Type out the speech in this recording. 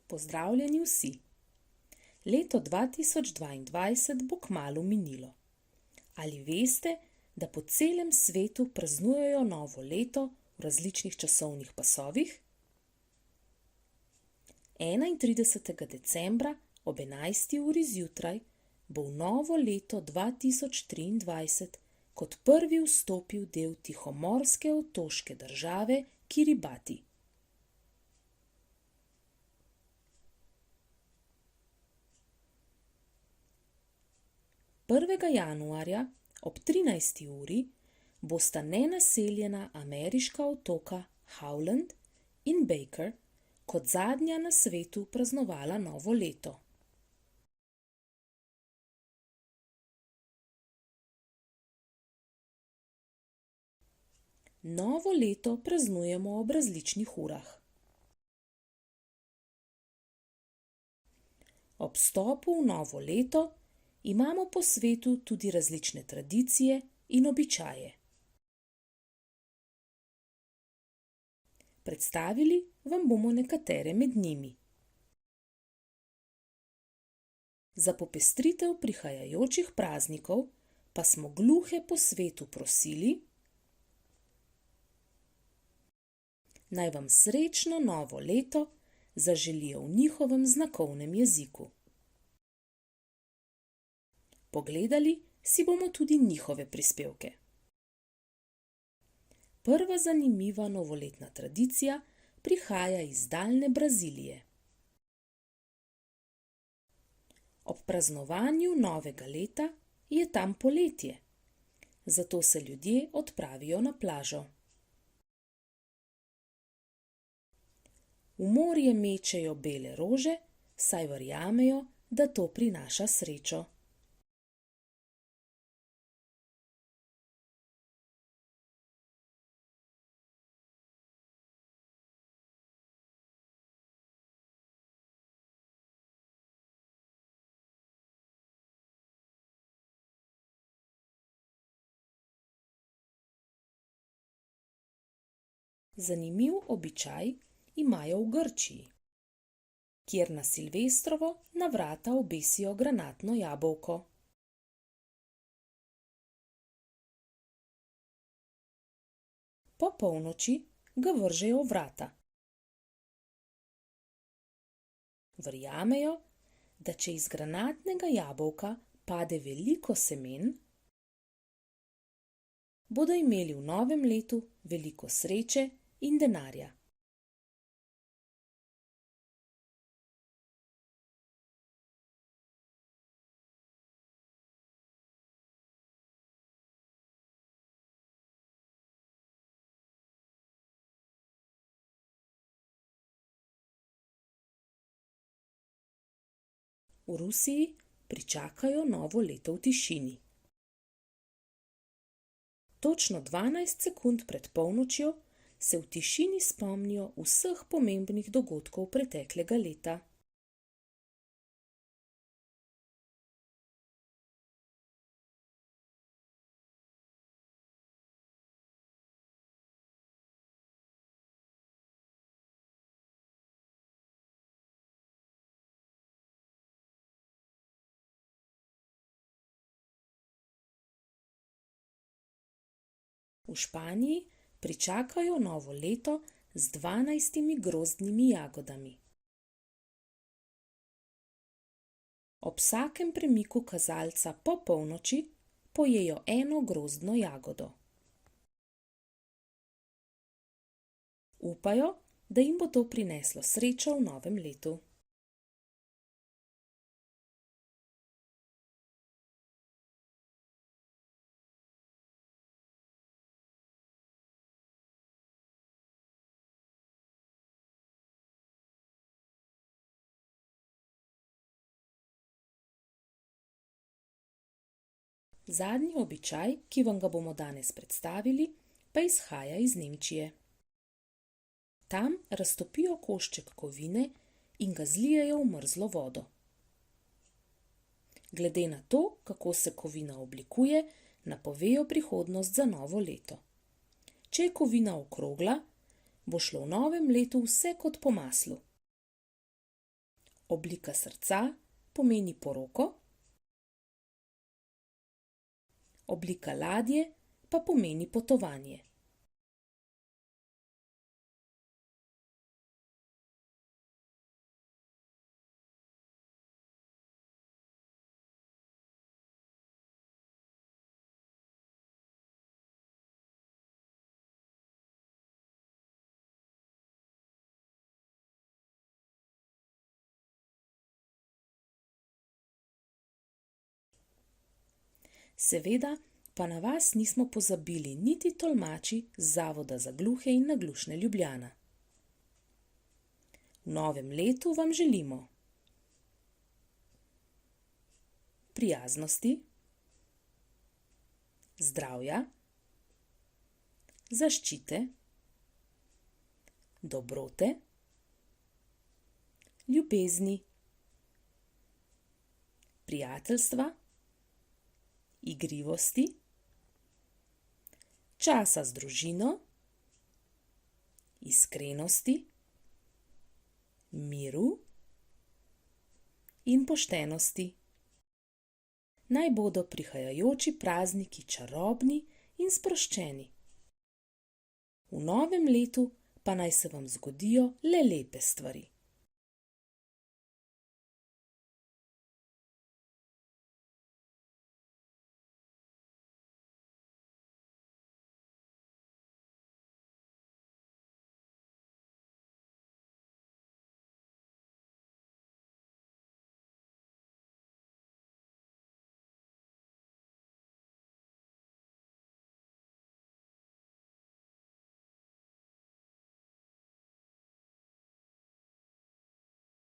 Pozdravljeni vsi! Leto 2022 bo kmalu minilo. Ali veste, da po celem svetu praznujejo novo leto v različnih časovnih pasovih? 31. decembra ob 11. uri zjutraj bo v novo leto 2023 kot prvi vstopil del tihomorske otoške države Kiribati. 1. januarja ob 13. uri bosta nenaseljena ameriška otoka Howland in Baker kot zadnja na svetu praznovala novo leto. Novo leto praznujemo ob različnih urah. Ob vstopu v novo leto imamo po svetu tudi različne tradicije in običaje. Predstavili vam bomo nekatere med njimi. Za popestritev prihajajočih praznikov pa smo gluhe po svetu prosili, naj vam srečno novo leto zaželijo v njihovem znakovnem jeziku. Pogledali si bomo tudi njihove prispevke. Prva zanimiva novoletna tradicija prihaja iz daljne Brazilije. Ob praznovanju novega leta je tam poletje, zato se ljudje odpravijo na plažo. V morje mečejo bele rože, saj verjamejo, da to prinaša srečo. Zanimiv običaj imajo v Grčiji, kjer na Silvestrovo na vrata obesijo granatno jabolko. Po polnoči ga vržejo v vrata. Verjamejo, da če iz granatnega jabolka pade veliko semen, bodo imeli v novem letu veliko sreče in denarja. V Rusiji pričakajo novo leto v tišini. Točno 12 sekund pred polnočjo se v tišini spomnijo vseh pomembnih dogodkov preteklega leta. V Španiji pričakajo novo leto z 12 grozdnimi jagodami. Ob vsakem premiku kazalca po polnoči pojejo eno grozdno jagodo. Upajo, da jim bo to prineslo srečo v novem letu. Zadnji običaj, ki vam ga bomo danes predstavili, pa izhaja iz Nemčije. Tam raztopijo košček kovine in ga zlijejo v mrzlo vodo. Glede na to, kako se kovina oblikuje, napovejo prihodnost za novo leto. Če je kovina okrogla, bo šlo v novem letu vse kot po maslu. Oblika srca pomeni poroko, oblika ladje pa pomeni potovanje. Seveda pa na vas nismo pozabili niti tolmači z Zavoda za gluhe in naglušne Ljubljana. V novem letu vam želimo prijaznosti, zdravja, zaščite, dobrote, ljubezni, prijateljstva, igrivosti, časa z družino, iskrenosti, miru in poštenosti. Naj bodo prihajajoči prazniki čarobni in sproščeni. V novem letu pa naj se vam zgodijo le lepe stvari.